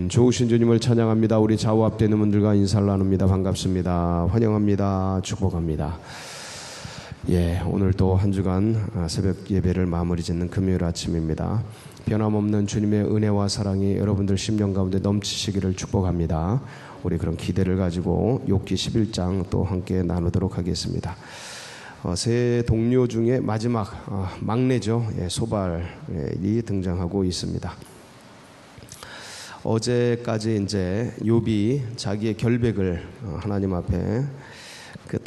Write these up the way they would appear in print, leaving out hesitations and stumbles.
좋으신 주님을 찬양합니다. 우리 좌우 앞되는 분들과 인사를 나눕니다. 반갑습니다. 환영합니다. 축복합니다. 오늘 또 한 주간 새벽 예배를 마무리 짓는 금요일 아침입니다. 변함없는 주님의 은혜와 사랑이 여러분들 심령 가운데 넘치시기를 축복합니다. 우리 그런 기대를 가지고 욥기 11장 또 함께 나누도록 하겠습니다. 새 동료 중에 마지막 막내죠. 소발이 등장하고 있습니다. 어제까지 이제 욥이 자기의 결백을 하나님 앞에 그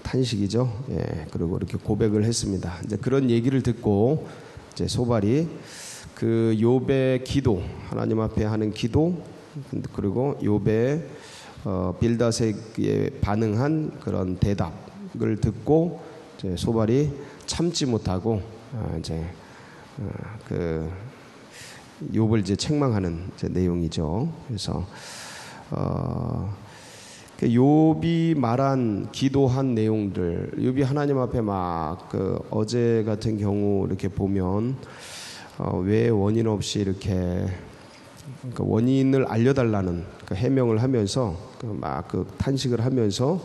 탄식이죠. 그리고 이렇게 고백을 했습니다. 이제 그런 얘기를 듣고 이제 소발이 그 욥의 기도, 하나님 앞에 하는 기도, 그리고 욥의 빌닷에게 반응한 그런 대답을 듣고 이제 소발이 참지 못하고 그 욥을 이제 책망하는 이제 내용이죠. 그래서 욥이 말한 기도한 내용들, 욥이 하나님 앞에 막 어제 같은 경우 이렇게 보면 왜 원인 없이 이렇게 원인을 알려달라는 해명을 하면서 막 탄식을 하면서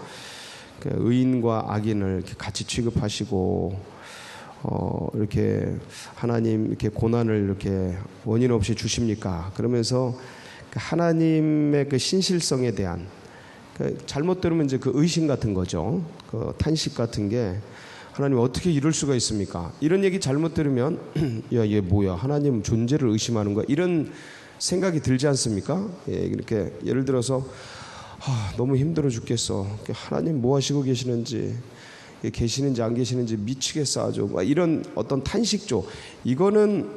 의인과 악인을 이렇게 같이 취급하시고 이렇게 하나님 이렇게 고난을 이렇게 원인 없이 주십니까? 그러면서 하나님의 그 신실성에 대한 잘못 들으면 이제 그 의심 같은 거죠. 그 탄식 같은 게 하나님 어떻게 이럴 수가 있습니까? 이런 얘기 잘못 들으면 야, 얘 뭐야? 하나님 존재를 의심하는 거야? 이런 생각이 들지 않습니까? 이렇게 예를 들어서 너무 힘들어 죽겠어. 하나님 뭐 하시고 계시는지 안 계시는지 미치겠어 아주 이런 어떤 탄식조, 이거는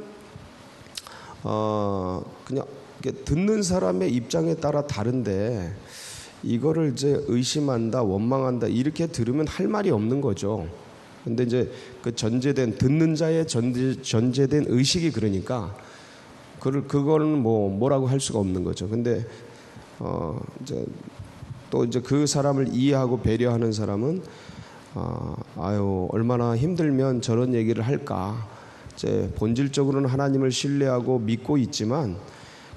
그냥 듣는 사람의 입장에 따라 다른데 이거를 이제 의심한다, 원망한다 이렇게 들으면 할 말이 없는 거죠. 근데 이제 그 듣는 자의 전제된 의식이 그러니까 그거는 뭐라고 할 수가 없는 거죠. 근데 이제 그 사람을 이해하고 배려하는 사람은 얼마나 힘들면 저런 얘기를 할까. 이제 본질적으로는 하나님을 신뢰하고 믿고 있지만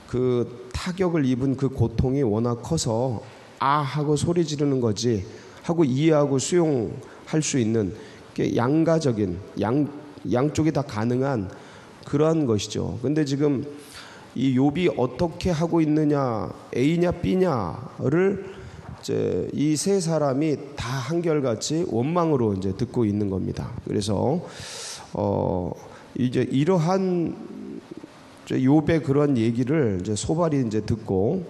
그 타격을 입은 그 고통이 워낙 커서 하고 소리 지르는 거지 하고 이해하고 수용할 수 있는 양가적인 양쪽이 다 가능한 그러한 것이죠. 근데 지금 이 욥이 어떻게 하고 있느냐, A냐 B냐를 이 세 사람이 다 한결같이 원망으로 이제 듣고 있는 겁니다. 그래서 이제 이러한 욥의 그런 얘기를 이제 소발이 이제 듣고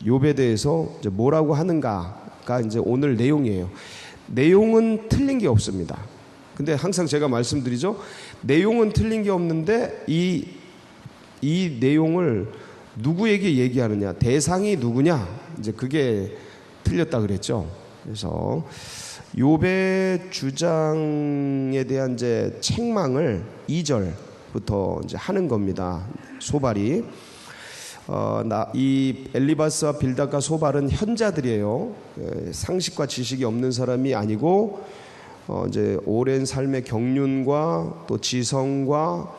욥에 대해서 이제 뭐라고 하는가가 이제 오늘 내용이에요. 내용은 틀린 게 없습니다. 근데 항상 제가 말씀드리죠. 내용은 틀린 게 없는데 이 내용을 누구에게 얘기하느냐, 대상이 누구냐, 이제 그게 틀렸다 그랬죠. 그래서 욥의 주장에 대한 이제 책망을 2절부터 이제 하는 겁니다. 소발이 이 엘리바스와 빌닷과 소발은 현자들이에요. 상식과 지식이 없는 사람이 아니고 이제 오랜 삶의 경륜과 또 지성과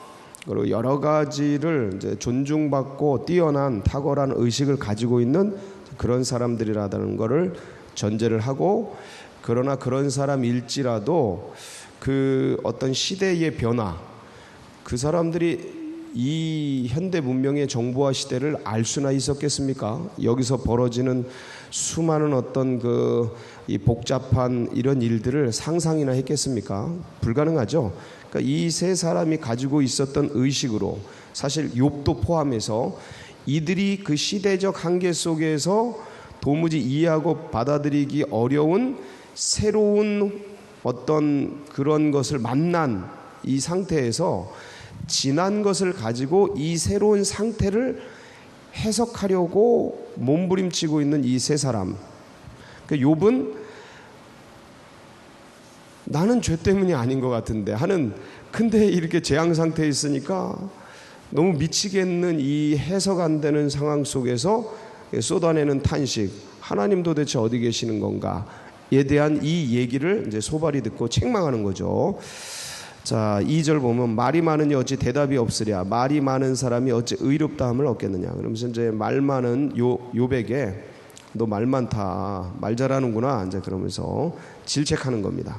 그리고 여러 가지를 이제 존중받고 뛰어난 탁월한 의식을 가지고 있는 그런 사람들이라는 것을 전제를 하고, 그러나 그런 사람일지라도 그 어떤 시대의 변화, 그 사람들이 이 현대 문명의 정보화 시대를 알 수나 있었겠습니까? 여기서 벌어지는 수많은 어떤 이 복잡한 이런 일들을 상상이나 했겠습니까? 불가능하죠. 그러니까 이 세 사람이 가지고 있었던 의식으로, 사실 욥도 포함해서 이들이 그 시대적 한계 속에서 도무지 이해하고 받아들이기 어려운 새로운 어떤 그런 것을 만난 이 상태에서 지난 것을 가지고 이 새로운 상태를 해석하려고 몸부림치고 있는 이 세 사람. 그러니까 욥은 나는 죄 때문이 아닌 것 같은데 근데 이렇게 재앙 상태에 있으니까 너무 미치겠는 이 해석 안 되는 상황 속에서 쏟아내는 탄식, 하나님 도대체 어디 계시는 건가에 대한 이 얘기를 이제 소발이 듣고 책망하는 거죠. 자, 2절 보면 말이 많으니 어찌 대답이 없으랴. 말이 많은 사람이 어찌 의롭다함을 얻겠느냐. 그러면서 이제 말 많은 욥에게 너 말 많다, 말 잘하는구나, 이제 그러면서 질책하는 겁니다.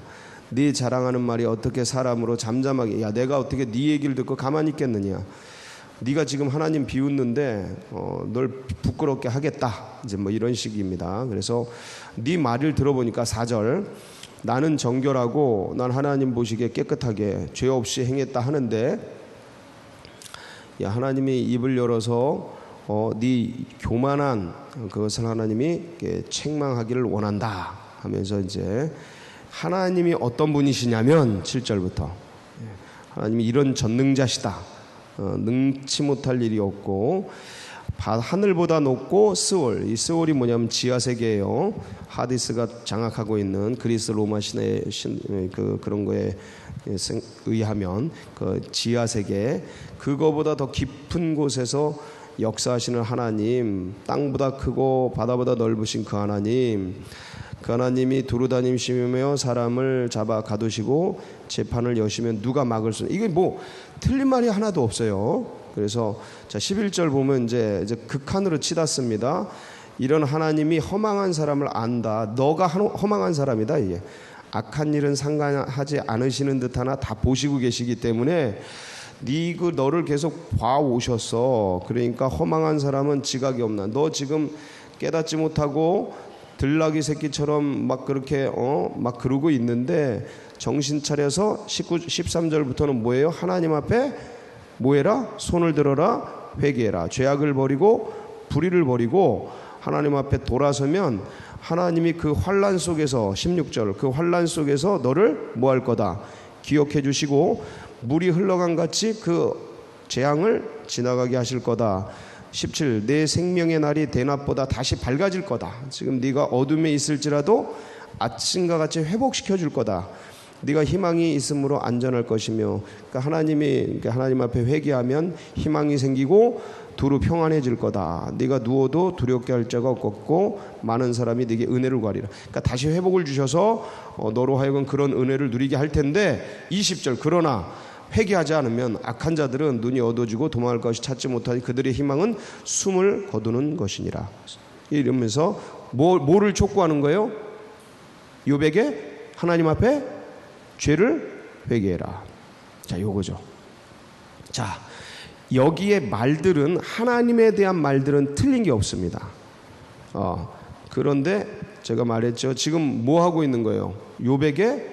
네 자랑하는 말이 어떻게 사람으로 잠잠하게, 야 내가 어떻게 네 얘기를 듣고 가만히 있겠느냐. 네가 지금 하나님 비웃는데 널 부끄럽게 하겠다, 이제 뭐 이런 식입니다. 그래서 네 말을 들어보니까 4절, 나는 정결하고 난 하나님 보시기에 깨끗하게 죄 없이 행했다 하는데, 야 하나님이 입을 열어서 네 교만한 그것을 하나님이 책망하기를 원한다 하면서 이제 하나님이 어떤 분이시냐면 7절부터 하나님이 이런 전능자시다, 능치 못할 일이 없고 하늘보다 높고 스올, 이 스올이 뭐냐면 지하세계예요. 하디스가 장악하고 있는 그리스 로마 신의 그런 거에 의하면 그 지하세계, 그거보다 더 깊은 곳에서 역사하시는 하나님, 땅보다 크고 바다보다 넓으신 그 하나님, 그 하나님이 두루다니시며 사람을 잡아 가두시고 재판을 여시면 누가 막을 수, 이게 뭐 틀린 말이 하나도 없어요. 그래서 자 11절 보면 이제 극한으로 치닫습니다. 이런 하나님이 허망한 사람을 안다. 너가 허망한 사람이다. 이게 악한 일은 상관하지 않으시는 듯하나 다 보시고 계시기 때문에 너를 계속 봐오셨어. 그러니까 허망한 사람은 지각이 없나. 너 지금 깨닫지 못하고 들나귀 새끼처럼 막 그렇게 막 그러고 있는데 정신 차려서 13절부터는 뭐예요? 하나님 앞에 뭐해라? 손을 들어라, 회개해라. 죄악을 버리고 불의를 버리고 하나님 앞에 돌아서면 하나님이 그 환난 속에서 16절 그 환난 속에서 너를 뭐 할 거다? 기억해 주시고 물이 흘러간 같이 그 재앙을 지나가게 하실 거다. 17 내 생명의 날이 대낮보다 다시 밝아질 거다. 지금 네가 어둠에 있을지라도 아침과 같이 회복시켜 줄 거다. 네가 희망이 있으므로 안전할 것이며, 그러니까 하나님 앞에 회개하면 희망이 생기고 두루 평안해질 거다. 네가 누워도 두렵게 할 자가 없고 많은 사람이 네게 은혜를 구하리라. 그러니까 다시 회복을 주셔서 너로 하여금 그런 은혜를 누리게 할 텐데 20절 그러나 회개하지 않으면 악한 자들은 눈이 어두워지고 도망할 것이 찾지 못하니 그들의 희망은 숨을 거두는 것이니라. 이러면서 뭐를 촉구하는 거예요? 욥에게 하나님 앞에 죄를 회개해라. 자, 요거죠. 자, 여기에 말들은 하나님에 대한 말들은 틀린 게 없습니다. 그런데 제가 말했죠. 지금 뭐 하고 있는 거예요? 욥에게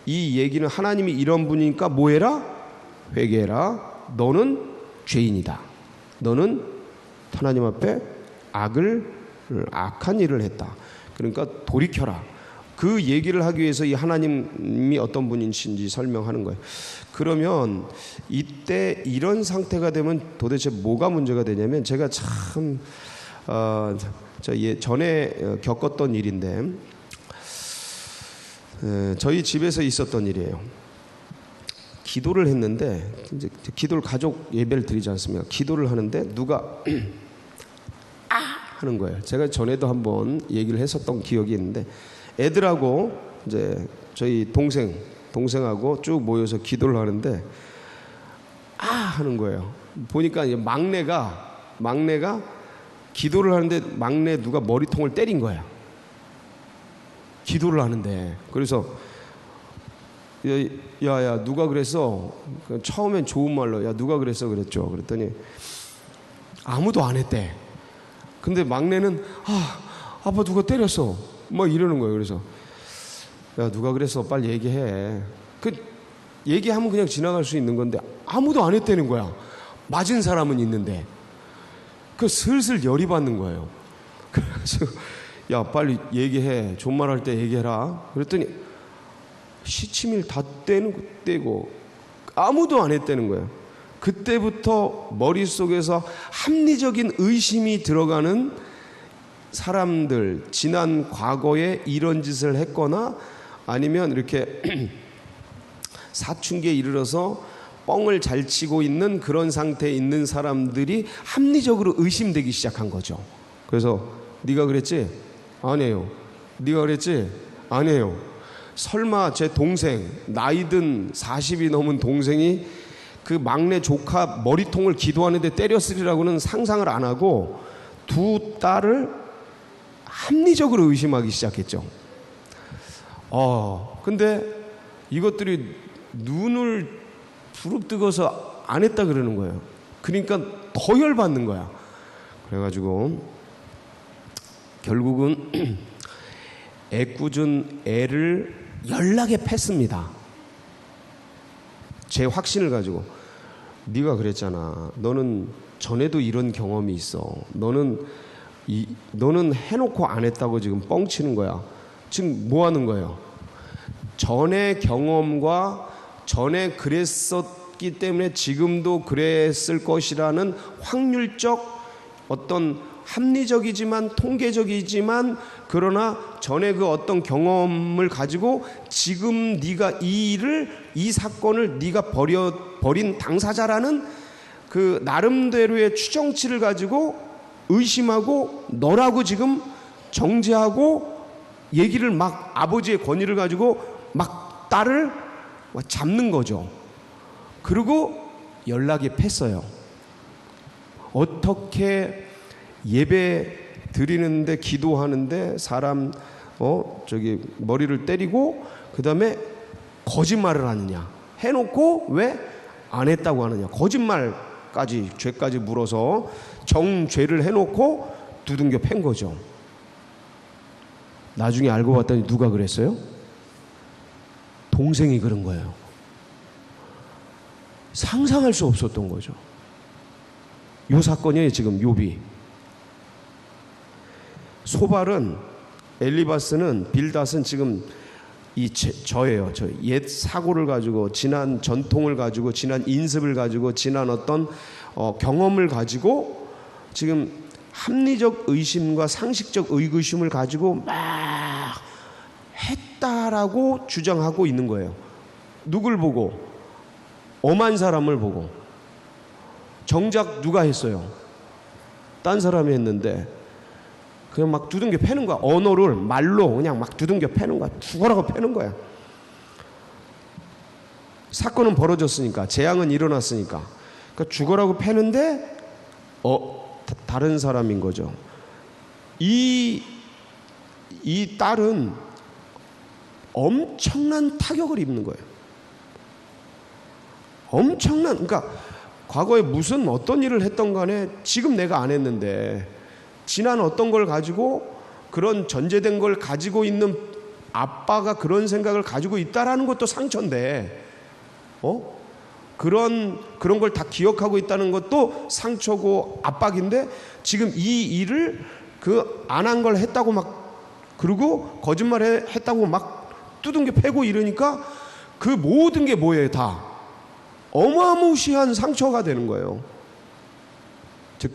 이 얘기는 하나님이 이런 분이니까 뭐 해라? 회개해라. 너는 죄인이다. 너는 하나님 앞에 악한 일을 했다. 그러니까 돌이켜라. 그 얘기를 하기 위해서 이 하나님이 어떤 분이신지 설명하는 거예요. 그러면 이때 이런 상태가 되면 도대체 뭐가 문제가 되냐면, 제가 참 전에 겪었던 일인데, 저희 집에서 있었던 일이에요. 기도를 했는데, 이제 기도를 가족 예배를 드리지 않습니까? 기도를 하는데 누가 하는 거예요. 제가 전에도 한번 얘기를 했었던 기억이 있는데, 애들하고 이제 저희 동생하고 쭉 모여서 기도를 하는데 하는 거예요. 보니까 이제 막내가 기도를 하는데 막내 누가 머리통을 때린 거야. 기도를 하는데. 그래서 야 누가 그랬어? 처음엔 좋은 말로 야 누가 그랬어 그랬죠. 그랬더니 아무도 안 했대. 근데 막내는 아빠 누가 때렸어 막 이러는 거예요. 그래서 야 누가 그랬어 빨리 얘기해. 얘기하면 그냥 지나갈 수 있는 건데 아무도 안 했다는 거야. 맞은 사람은 있는데. 슬슬 열이 받는 거예요. 그래서 야 빨리 얘기해. 존말할 때 얘기해라. 그랬더니 시치밀 다 떼고 아무도 안 했다는 거예요. 그때부터 머릿속에서 합리적인 의심이 들어가는 사람들, 지난 과거에 이런 짓을 했거나 아니면 이렇게 사춘기에 이르러서 뻥을 잘 치고 있는 그런 상태에 있는 사람들이 합리적으로 의심되기 시작한 거죠. 그래서 네가 그랬지? 아니에요. 네가 그랬지? 아니에요. 설마 제 동생, 나이든 40이 넘은 동생이 그 막내 조카 머리통을 기도하는데 때렸으리라고는 상상을 안 하고 두 딸을 합리적으로 의심하기 시작했죠. 근데 이것들이 눈을 부릅뜨고서 안 했다 그러는 거예요. 그러니까 더 열받는 거야. 그래가지고 결국은 애꿎은 애를 연락에 팼습니다. 제 확신을 가지고. 네가 그랬잖아. 너는 전에도 이런 경험이 있어. 너는 해놓고 안 했다고 지금 뻥치는 거야. 지금 뭐 하는 거예요? 전의 경험과 전에 그랬었기 때문에 지금도 그랬을 것이라는 확률적 어떤 합리적이지만 통계적이지만 그러나 전에 그 어떤 경험을 가지고 지금 네가 이 사건을 네가 벌인 당사자라는 그 나름대로의 추정치를 가지고 의심하고 너라고 지금 정죄하고 얘기를 막 아버지의 권위를 가지고 막 딸을 잡는 거죠. 그리고 연락이 팼어요. 어떻게 예배 드리는데 기도하는데 사람 머리를 때리고 그다음에 거짓말을 하느냐 해놓고 왜 안 했다고 하느냐 거짓말까지 죄까지 물어서 정죄를 해놓고 두둥겨 팬 거죠. 나중에 알고 봤더니 누가 그랬어요? 동생이 그런 거예요. 상상할 수 없었던 거죠. 요 사건이에요. 지금 욥이 소발은 엘리바스는 빌닷은 지금 저예요. 저 옛 사고를 가지고 지난 전통을 가지고 지난 인습을 가지고 지난 어떤 경험을 가지고 지금 합리적 의심과 상식적 의구심을 가지고 막 했다라고 주장하고 있는 거예요. 누굴 보고? 엄한 사람을 보고. 정작 누가 했어요? 딴 사람이 했는데 그냥 막 두둥겨 패는 거야. 언어를 말로 그냥 막 두둥겨 패는 거야. 죽어라고 패는 거야. 사건은 벌어졌으니까 재앙은 일어났으니까 그러니까 죽어라고 패는데 다른 사람인 거죠. 이 딸은 엄청난 타격을 입는 거예요. 그러니까 과거에 무슨 어떤 일을 했던 간에 지금 내가 안 했는데 지난 어떤 걸 가지고 그런 전제된 걸 가지고 있는 아빠가 그런 생각을 가지고 있다라는 것도 상처인데 그런 걸 다 기억하고 있다는 것도 상처고 압박인데 지금 이 일을 안 한 걸 했다고 막 그러고 거짓말 했다고 막 두둥겨 패고 이러니까 그 모든 게 뭐예요? 다 어마무시한 상처가 되는 거예요.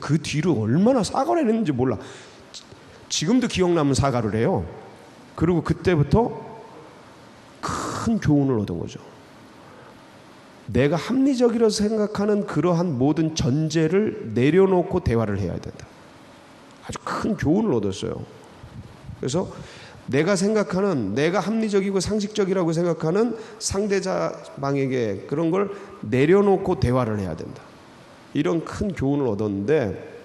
그 뒤로 얼마나 사과를 했는지 몰라. 지금도 기억나면 사과를 해요. 그리고 그때부터 큰 교훈을 얻은 거죠. 내가 합리적이라고 생각하는 그러한 모든 전제를 내려놓고 대화를 해야 된다. 아주 큰 교훈을 얻었어요. 그래서 내가 합리적이고 상식적이라고 생각하는 상대자방에게 그런 걸 내려놓고 대화를 해야 된다. 이런 큰 교훈을 얻었는데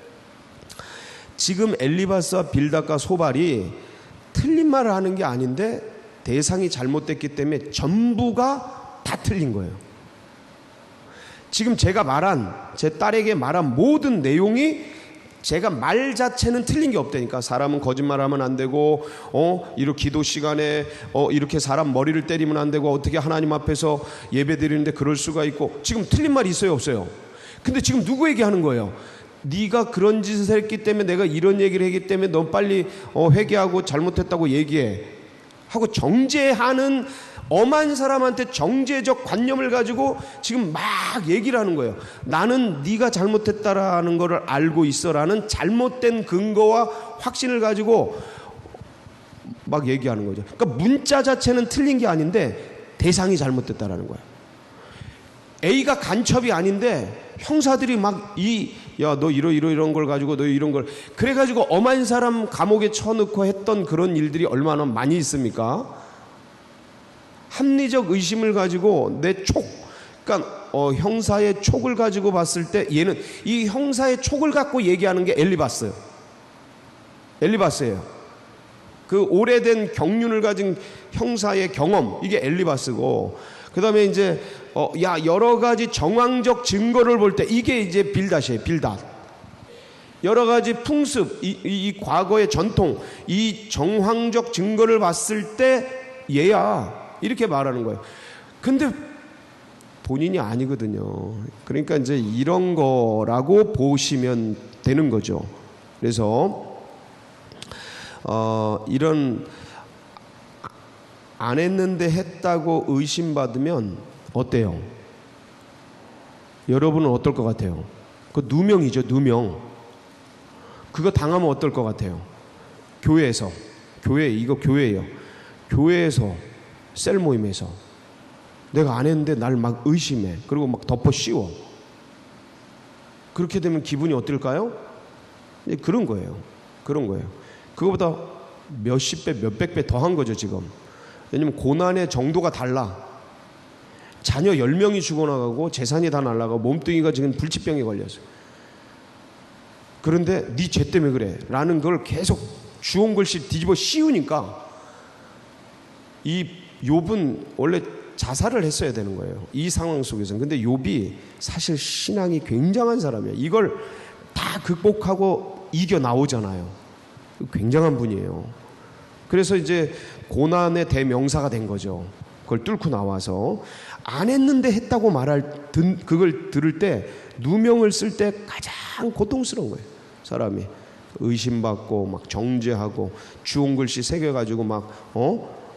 지금 엘리바스와 빌닷과 소발이 틀린 말을 하는 게 아닌데 대상이 잘못됐기 때문에 전부가 다 틀린 거예요. 지금 제 딸에게 말한 모든 내용이 제가 말 자체는 틀린 게 없다니까. 사람은 거짓말하면 안 되고 이렇게 기도 시간에 이렇게 사람 머리를 때리면 안 되고 어떻게 하나님 앞에서 예배 드리는데 그럴 수가 있고 지금 틀린 말이 있어요 없어요? 근데 지금 누구에게 하는 거예요? 네가 그런 짓을 했기 때문에 내가 이런 얘기를 했기 때문에 너 빨리 회개하고 잘못했다고 얘기해 하고 정죄하는 엄한 사람한테 정죄적 관념을 가지고 지금 막 얘기를 하는 거예요. 나는 네가 잘못했다라는 거를 알고 있어라는 잘못된 근거와 확신을 가지고 막 얘기하는 거죠. 그러니까 문자 자체는 틀린 게 아닌데 대상이 잘못됐다라는 거예요. A가 간첩이 아닌데 형사들이 막 너 이런 걸 가지고 너 이런 걸 그래가지고 엄한 사람 감옥에 쳐넣고 했던 그런 일들이 얼마나 많이 있습니까? 합리적 의심을 가지고 내 촉, 그러니까 형사의 촉을 가지고 봤을 때 얘는 이 형사의 촉을 갖고 얘기하는 게 엘리바스예요. 그 오래된 경륜을 가진 형사의 경험, 이게 엘리바스고, 그 다음에 이제 여러 가지 정황적 증거를 볼 때 이게 이제 빌닷이에요. 빌닷. 여러 가지 풍습, 이 과거의 전통, 이 정황적 증거를 봤을 때 얘야, 이렇게 말하는 거예요. 근데 본인이 아니거든요. 그러니까 이제 이런 거라고 보시면 되는 거죠. 그래서 이런 안 했는데 했다고 의심받으면 어때요? 여러분은 어떨 것 같아요? 그 누명이죠, 누명. 그거 당하면 어떨 것 같아요? 교회에서, 이거 교회예요. 교회에서, 셀 모임에서 내가 안 했는데 날 막 의심해. 그리고 막 덮어 씌워. 그렇게 되면 기분이 어떨까요? 그런 거예요. 그거보다 몇십 배, 몇백 배 더한 거죠, 지금. 왜냐면 고난의 정도가 달라. 자녀 10명이 죽어나가고 재산이 다 날아가고 몸뚱이가 지금 불치병에 걸렸어요. 그런데 네 죄 때문에 그래 라는 걸 계속 주홍 글씨 뒤집어 씌우니까 이 욥은 원래 자살을 했어야 되는 거예요, 이 상황 속에서는. 근데 욥이 사실 신앙이 굉장한 사람이에요. 이걸 다 극복하고 이겨 나오잖아요. 굉장한 분이에요. 그래서 이제 고난의 대명사가 된 거죠. 그걸 뚫고 나와서 안 했는데 했다고 그걸 들을 때, 누명을 쓸 때 가장 고통스러운 거예요. 사람이 의심받고 막 정죄하고 주홍 글씨 새겨가지고 막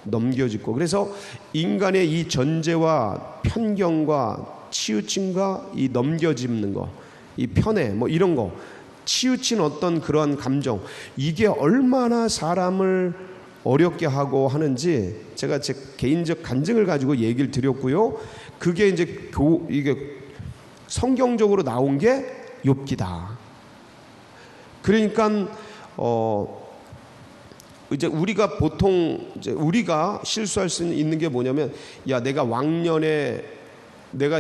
넘겨짓고. 그래서 인간의 이 전제와 편견과 치우침과 이 넘겨짚는 거, 이 편애 뭐 이런 거, 치우친 어떤 그러한 감정, 이게 얼마나 사람을 어렵게 하고 하는지 제가 제 개인적 간증을 가지고 얘기를 드렸고요. 그게 이제 이게 성경적으로 나온 게 욥기다. 그러니까 이제 우리가 보통 이제 우리가 실수할 수 있는 게 뭐냐면, 야, 내가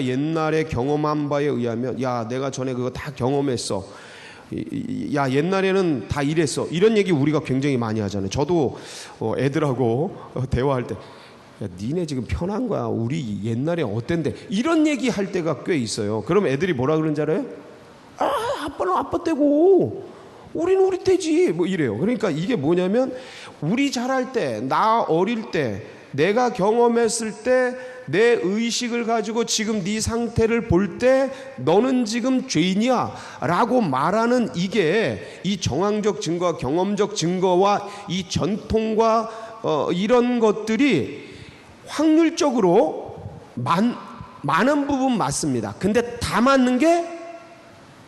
옛날에 경험한 바에 의하면, 야, 내가 전에 그거 다 경험했어, 야, 옛날에는 다 이랬어, 이런 얘기 우리가 굉장히 많이 하잖아요. 저도 애들하고 대화할 때, 야, 니네 지금 편한 거야, 우리 옛날에 어땠는데, 이런 얘기 할 때가 꽤 있어요. 그럼 애들이 뭐라 그러는지 알아요? 아빠는 아빠 때고 우리는 우리 때지, 뭐 이래요. 그러니까 이게 뭐냐면, 우리 자랄 때, 나 어릴 때, 내가 경험했을 때, 내 의식을 가지고 지금 네 상태를 볼 때 너는 지금 죄인이야 라고 말하는, 이게 이 정황적 증거와 경험적 증거와 이 전통과 이런 것들이 확률적으로 많은 부분 맞습니다. 근데 다 맞는 게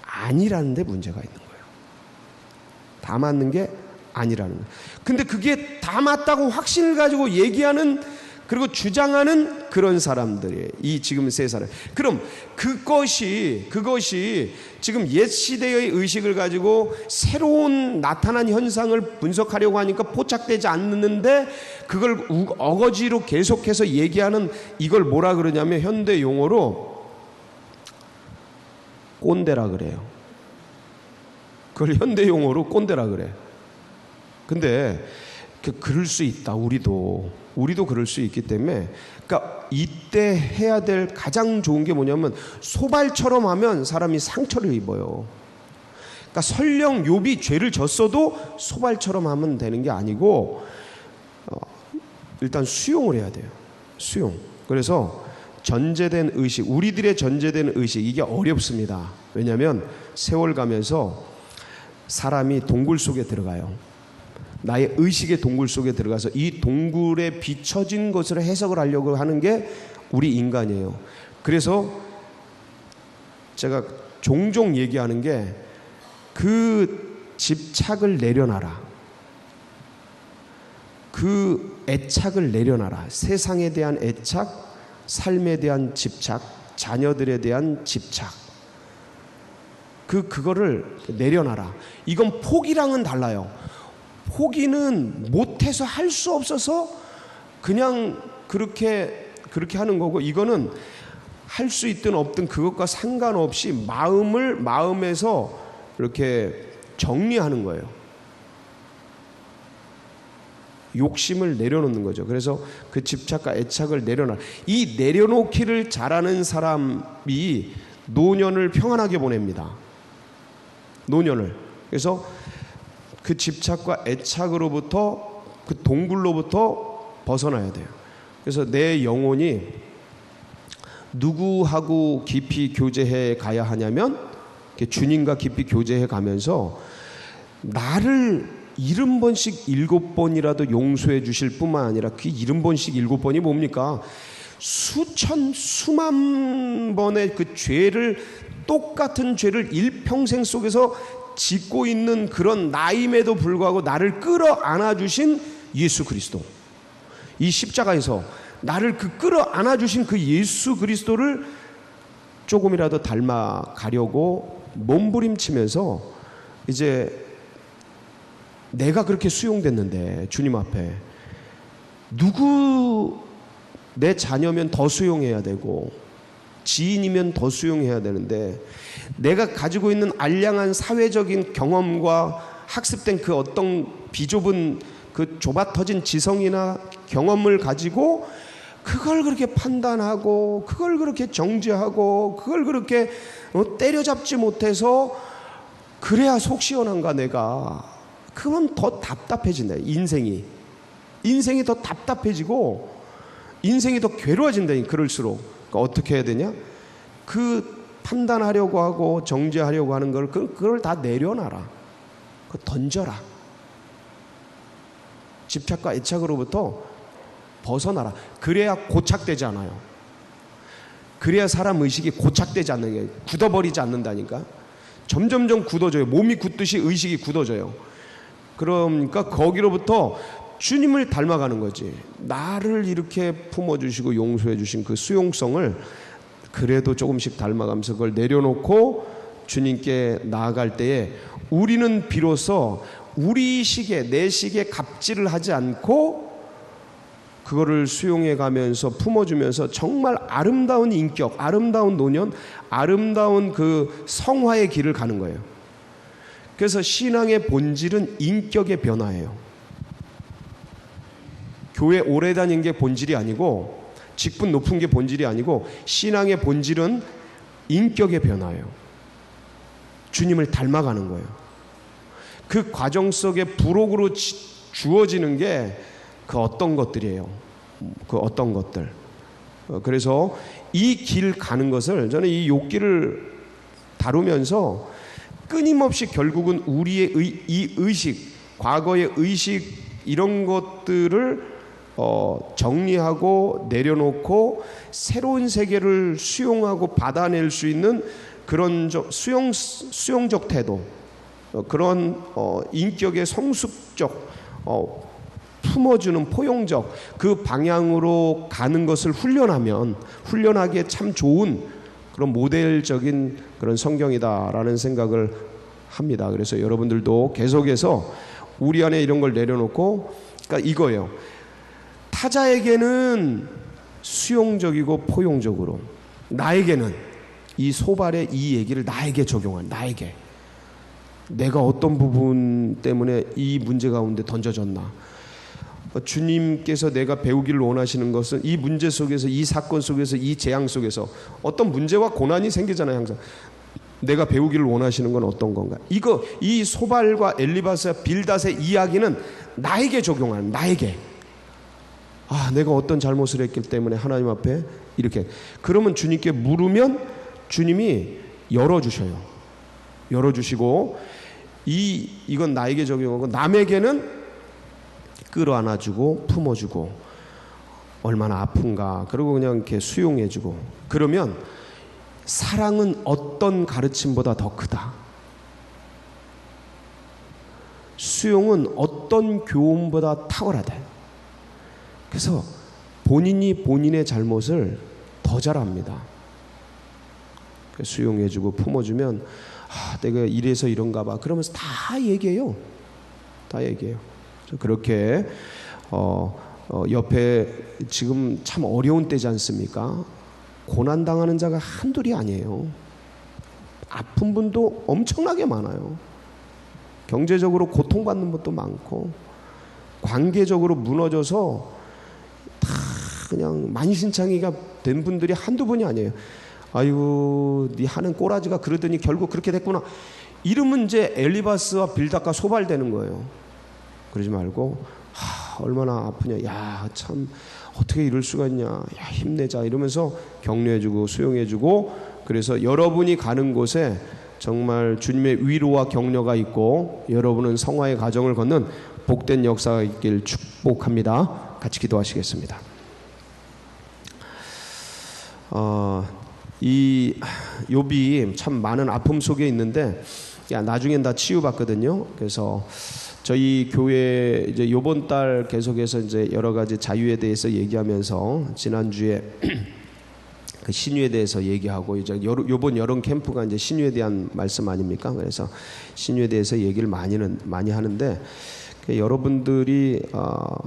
아니라는 데 문제가 있는 거예요. 다 맞는 게 아니라는 거예요. 근데 그게 다 맞다고 확신을 가지고 얘기하는, 그리고 주장하는 그런 사람들이 이 지금 세 사람. 그럼 그것이 지금 옛 시대의 의식을 가지고 새로운 나타난 현상을 분석하려고 하니까 포착되지 않는데, 그걸 어거지로 계속해서 얘기하는, 이걸 뭐라 그러냐면 현대 용어로 꼰대라 그래요. 그걸 현대 용어로 꼰대라 그래. 근데 그럴 수 있다. 우리도 그럴 수 있기 때문에, 그러니까 이때 해야 될 가장 좋은 게 뭐냐면, 소발처럼 하면 사람이 상처를 입어요. 그러니까 설령 욥이 죄를 졌어도 소발처럼 하면 되는 게 아니고, 일단 수용을 해야 돼요. 수용. 그래서 전제된 의식, 우리들의 전제된 의식, 이게 어렵습니다. 왜냐하면 세월 가면서 사람이 동굴 속에 들어가요. 나의 의식의 동굴 속에 들어가서 이 동굴에 비춰진 것으로 해석을 하려고 하는 게 우리 인간이에요. 그래서 제가 종종 얘기하는 게, 그 집착을 내려놔라. 그 애착을 내려놔라. 세상에 대한 애착, 삶에 대한 집착, 자녀들에 대한 집착, 그거를 내려놔라. 이건 포기랑은 달라요. 포기는 못해서 할 수 없어서 그냥 그렇게 그렇게 하는 거고, 이거는 할 수 있든 없든 그것과 상관없이 마음에서 이렇게 정리하는 거예요. 욕심을 내려놓는 거죠. 그래서 그 집착과 애착을 이 내려놓기를 잘하는 사람이 노년을 평안하게 보냅니다. 노년을. 그래서 그 집착과 애착으로부터, 그 동굴로부터 벗어나야 돼요. 그래서 내 영혼이 누구하고 깊이 교제해 가야 하냐면, 주님과 깊이 교제해 가면서 나를 70번씩 7번이라도 용서해 주실 뿐만 아니라, 그 70번씩 7번이 뭡니까? 수만 번의 그 죄를, 똑같은 죄를 일평생 속에서 짓고 있는 그런 나임에도 불구하고 나를 끌어안아 주신 예수 그리스도, 이 십자가에서 나를 끌어안아 주신 그 예수 그리스도를 조금이라도 닮아가려고 몸부림치면서, 이제 내가 그렇게 수용됐는데 주님 앞에 누구, 내 자녀면 더 수용해야 되고 지인이면 더 수용해야 되는데, 내가 가지고 있는 알량한 사회적인 경험과 학습된 그 어떤 비좁은 그 좁아터진 지성이나 경험을 가지고 그걸 그렇게 판단하고, 그걸 그렇게 정죄하고, 그걸 그렇게 때려잡지 못해서 그래야 속 시원한가 내가. 그럼 더 답답해진다. 인생이 더 답답해지고 인생이 더 괴로워진다. 그럴수록. 그러니까 어떻게 해야 되냐? 그 판단하려고 하고 정죄하려고 하는 걸, 그걸 다 내려놔라. 그거 던져라. 집착과 애착으로부터 벗어나라. 그래야 고착되지 않아요. 그래야 사람 의식이 고착되지 않는 게, 굳어버리지 않는다니까. 점점점 굳어져요. 몸이 굳듯이 의식이 굳어져요. 그러니까 거기로부터 주님을 닮아가는 거지. 나를 이렇게 품어주시고 용서해 주신 그 수용성을 그래도 조금씩 닮아가면서 그걸 내려놓고 주님께 나아갈 때에, 우리는 비로소 우리 식에, 내 식에 갑질을 하지 않고 그거를 수용해 가면서 품어주면서 정말 아름다운 인격, 아름다운 노년, 아름다운 그 성화의 길을 가는 거예요. 그래서 신앙의 본질은 인격의 변화예요. 교회 오래 다닌 게 본질이 아니고, 직분 높은 게 본질이 아니고, 신앙의 본질은 인격의 변화예요. 주님을 닮아가는 거예요. 그 과정 속에 부록으로 주어지는 게 그 어떤 것들이에요. 그 어떤 것들. 그래서 이 길 가는 것을, 저는 이 욥기를 다루면서 끊임없이 결국은 우리의 이 의식, 과거의 의식, 이런 것들을 정리하고 내려놓고 새로운 세계를 수용하고 받아낼 수 있는 그런 수용적 태도, 그런 인격의 성숙적, 품어주는 포용적, 그 방향으로 가는 것을 훈련하기에 참 좋은 그런 모델적인 그런 성경이다라는 생각을 합니다. 그래서 여러분들도 계속해서 우리 안에 이런 걸 내려놓고, 그러니까 이거예요. 타자에게는 수용적이고 포용적으로, 나에게는 이 소발의 이 얘기를 나에게 적용한, 나에게 내가 어떤 부분 때문에 이 문제 가운데 던져졌나, 주님께서 내가 배우기를 원하시는 것은 이 문제 속에서, 이 사건 속에서, 이 재앙 속에서 어떤 문제와 고난이 생기잖아요. 항상 내가 배우기를 원하시는 건 어떤 건가. 이 소발과 엘리바스와 빌닷의 이야기는 나에게 적용하는, 나에게, 내가 어떤 잘못을 했기 때문에 하나님 앞에 이렇게, 그러면 주님께 물으면 주님이 열어주셔요. 열어주시고, 이건 나에게 적용하고, 남에게는 끌어안아주고 품어주고, 얼마나 아픈가, 그리고 그냥 이렇게 수용해주고. 그러면 사랑은 어떤 가르침보다 더 크다. 수용은 어떤 교훈보다 탁월하다. 그래서 본인이 본인의 잘못을 더 잘합니다. 수용해주고 품어주면, 내가 이래서 이런가 봐, 그러면서 다 얘기해요. 다 얘기해요. 그렇게 옆에 지금 참 어려운 때지 않습니까? 고난당하는 자가 한둘이 아니에요. 아픈 분도 엄청나게 많아요. 경제적으로 고통받는 분도 많고, 관계적으로 무너져서 다 그냥 만신창이가 된 분들이 한두 분이 아니에요. 아이고, 네 하는 꼬라지가 그러더니 결국 그렇게 됐구나. 이러면 이제 엘리바스와 빌닷과 소발되는 거예요. 그러지 말고, 얼마나 아프냐, 야 참 어떻게 이럴 수가 있냐, 야 힘내자 이러면서 격려해주고 수용해주고, 그래서 여러분이 가는 곳에 정말 주님의 위로와 격려가 있고 여러분은 성화의 가정을 걷는 복된 역사가 있길 축복합니다. 같이 기도하시겠습니다. 이 욥이 참 많은 아픔 속에 있는데 나중엔 다 치유받거든요. 그래서 저희 교회 이제 이번 달 계속해서 이제 여러 가지 자유에 대해서 얘기하면서 지난주에 그 신유에 대해서 얘기하고, 이제 이번 여름 캠프가 이제 신유에 대한 말씀 아닙니까? 그래서 신유에 대해서 얘기를 많이 하는데, 여러분들이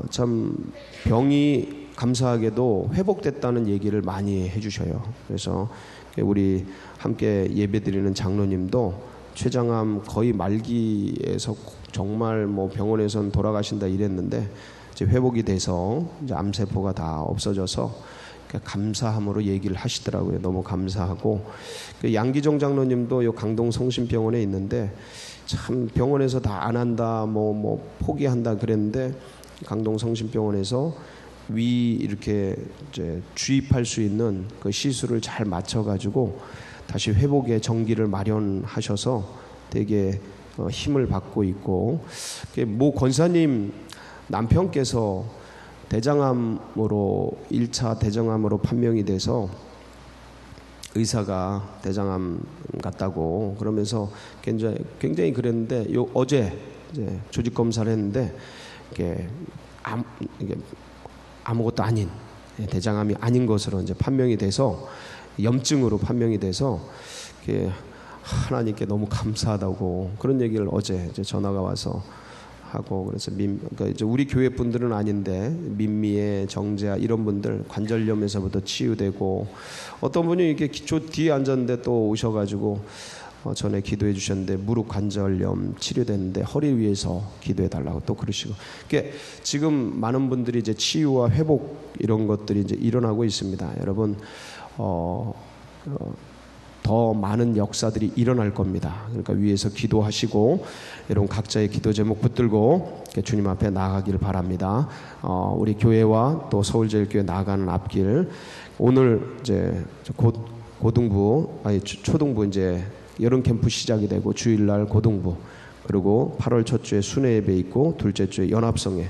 참 병이 감사하게도 회복됐다는 얘기를 많이 해주셔요. 그래서 우리 함께 예배드리는 장로님도 췌장암 거의 말기에서 정말 뭐 병원에선 돌아가신다 이랬는데 이제 회복이 돼서 이제 암세포가 다 없어져서 감사함으로 얘기를 하시더라고요. 너무 감사하고, 양기정 장로님도 요 강동 성심병원에 있는데 참 병원에서 다 안 한다, 뭐 포기한다 그랬는데 강동 성심병원에서 위 이렇게 이제 주입할 수 있는 그 시술을 잘 맞춰가지고 다시 회복의 전기를 마련하셔서 되게 힘을 받고 있고, 모 권사님 남편께서 대장암으로 1차 대장암으로 판명이 돼서 의사가 대장암 같다고 그러면서 굉장히 그랬는데 어제 이제 조직 검사를 했는데 이게 아무것도 아닌 대장암이 아닌 것으로 이제 판명이 돼서 염증으로 판명이 돼서 하나님께 너무 감사하다고 그런 얘기를 어제 이제 전화가 와서 하고, 그래서 그러니까 이제 우리 교회 분들은 아닌데 민미애, 정재아 이런 분들 관절염에서부터 치유되고, 어떤 분이 이렇게 기초 뒤에 앉았는데 또 오셔가지고 전에 기도해 주셨는데 무릎 관절염 치료됐는데 허리 위에서 기도해 달라고 또 그러시고, 그러니까 지금 많은 분들이 이제 치유와 회복 이런 것들이 이제 일어나고 있습니다. 여러분 더 많은 역사들이 일어날 겁니다. 그러니까 위에서 기도하시고 여러분 각자의 기도 제목 붙들고 주님 앞에 나아가길 바랍니다. 우리 교회와 또 서울제일교회 나아가는 앞길, 오늘 이제 초등부 이제 여름 캠프 시작이 되고 주일날 고등부, 그리고 8월 첫 주에 순회 예배 있고 둘째 주에 연합성회,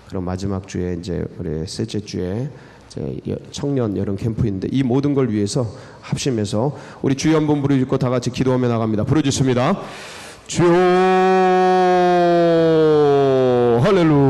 그럼 마지막 주에 이제 우리 셋째 주에 청년 여름 캠프인데, 이 모든 걸 위해서 합심해서 우리 주여 한번 부르짖고 다 같이 기도하며 나갑니다. 부르짖습니다. 주여 할렐루야.